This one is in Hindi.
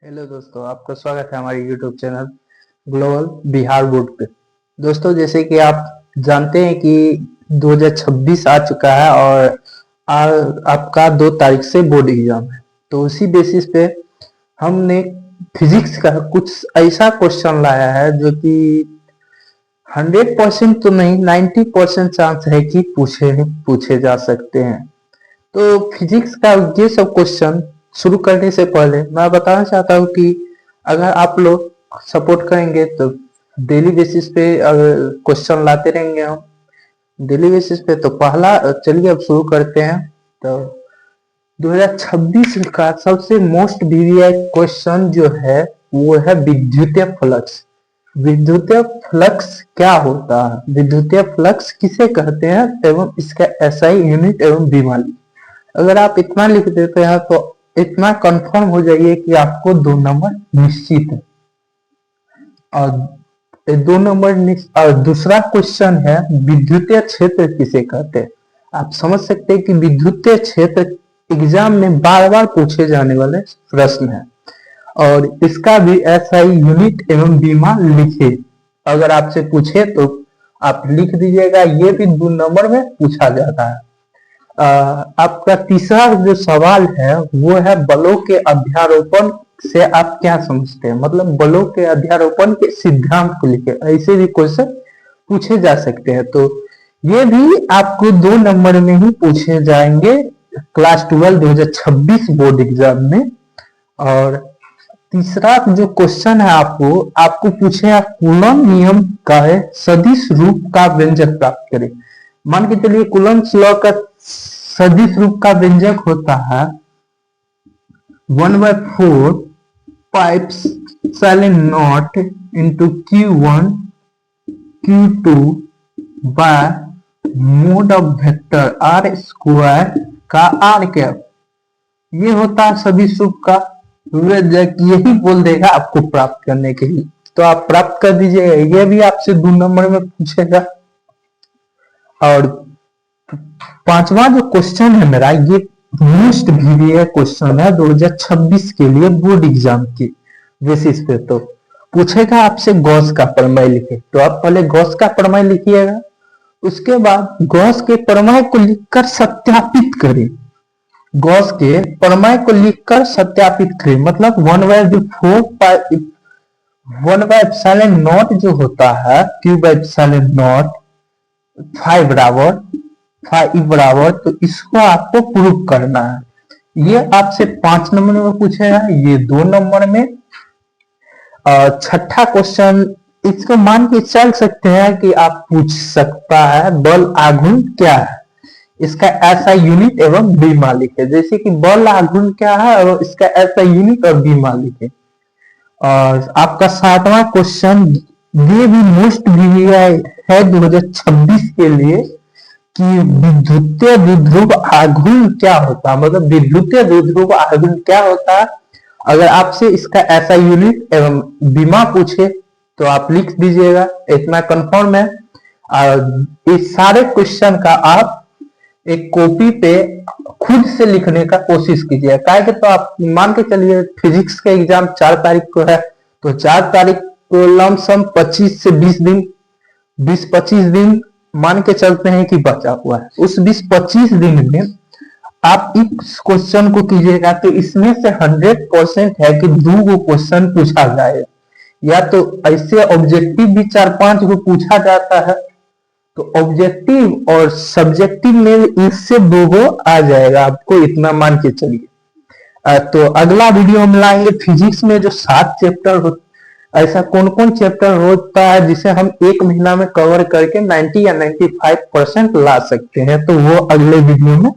हेलो दोस्तों, आपका स्वागत है हमारे YouTube channel global Bihar board पे। दोस्तों, जैसे कि आप जानते हैं कि 2026 आ चुका है और आ, आपका 2 तारीख से बोर्ड एग्जाम है। तो उसी बेसिस पे हमने फिजिक्स का कुछ ऐसा क्वेश्चन लाया है जो कि 100% तो नहीं, 90% चांस है कि पूछे जा सकते हैं। तो फिजिक्स का ये सब क्वेश्चन शुरू करने से पहले मैं बताना चाहता हूँ कि अगर आप लोग सपोर्ट करेंगे तो डेली बेसिस पे अगर क्वेश्चन लाते रहेंगे हम डेली बेसिस पे, तो पहला चलिए अब शुरू करते हैं। तो 2026 का सबसे मोस्ट वीवीआई क्वेश्चन जो है वो है विद्युतीय फ्लक्स। विद्युतीय फ्लक्स क्या होता है, विद्युतीय फ्लक्स किसे कहते हैं एवं इसका एसआई यूनिट एवं बीमारी। अगर आप इतना लिख देते हैं तो इतना कंफर्म हो जाइए कि आपको 2 नंबर निश्चित है। और 2 नंबर और दूसरा क्वेश्चन है विद्युतीय क्षेत्र किसे कहते हैं। आप समझ सकते हैं कि विद्युतीय क्षेत्र एग्जाम में बार बार पूछे जाने वाले प्रश्न है और इसका भी एसआई यूनिट एवं बीमा लिखे। अगर आपसे पूछे तो आप लिख दीजिएगा, ये भी 2 नंबर में पूछा जाता है। आपका तीसरा जो सवाल है वो है बलों के अध्यारोपण से आप क्या समझते हैं, मतलब बलों के अध्यारोपण के सिद्धांत को लिखे। ऐसे भी क्वेश्चन पूछे जा सकते हैं, तो ये भी आपको 2 नंबर में ही पूछे जाएंगे क्लास 12 2026 बोर्ड एग्जाम में। और तीसरा जो क्वेश्चन है आपको आपको पूछे कूलम्ब नियम का है सदिश रूप का व्यंजक प्राप्त करें। मान के चलिए कूलम्ब लॉ का सदिश रूप का व्यंजक होता है 1/4 pi epsilon naught into Q1 Q2 by mod of vector R square का R कैप। ये होता है सदिश रूप का व्यंजक, यही बोल देगा आपको प्राप्त करने के लिए, तो आप प्राप्त कर दीजिएगा। ये भी आपसे 2 नंबर में पूछेगा। और 5वां जो क्वेश्चन है मेरा, ये मोस्ट वीवीआई क्वेश्चन है 2026 के लिए बोर्ड एग्जाम की बेसिस पे। तो पूछेगा आपसे गॉस का प्रमेय लिखे, तो आप पहले गॉस का प्रमेय लिखिएगा, उसके बाद गॉस के प्रमेय को लिखकर सत्यापित करें। गॉस के प्रमेय को लिखकर सत्यापित करें, मतलब 1/4 जो होता है Q/0 5 बराबर, तो इसको आपको प्रूव करना है। ये आपसे 5 नंबर में पूछेगा, ये 2 नंबर में। और छठा क्वेश्चन इसको मान के चल सकते हैं कि आप पूछ सकता है बल आघूर्ण क्या है, इसका ऐसा यूनिट एवं बीमा लिखे। जैसे कि बल आघूर्ण क्या है और इसका ऐसा यूनिट और बीमा लिखे। और आपका 7वां क्वेश्चन ये भी मोस्ट वीवीआई है 2026 के लिए कि विद्युतीय द्विध्रुव आघूर्ण क्या होता है, मतलब विद्युतीय द्विध्रुव आघूर्ण क्या होता है। अगर आपसे इसका ऐसा यूनिट एवं बीमा पूछे तो आप लिख दीजिएगा, इतना कंफर्म है। और इस सारे क्वेश्चन का आप एक कॉपी पे खुद से लिखने का कोशिश कीजिए। क्या तो आप मान के चलिए फिजिक्स का एग्जाम 4 तारीख को है, तो 4 तारीख को लमसम 25 से 20 दिन 20-25 दिन मान के चलते हैं कि बचा हुआ है। उस 20-25 दिन में आप इस क्वेश्चन को कीजिएगा तो इसमें से 100% है कि 2 क्वेश्चन पूछा जाएगा, या तो ऐसे ऑब्जेक्टिव भी 4-5 को पूछा जाता है, तो ऑब्जेक्टिव और सब्जेक्टिव में इससे 2 आ जाएगा, आपको इतना मान के चलिए। तो अगला वीडियो हम लाएंगे फिजिक्स में जो 7 चैप्टर ऐसा कौन कौन चैप्टर होता है जिसे हम 1 महीना में कवर करके 90 या 95% ला सकते हैं, तो वो अगले वीडियो में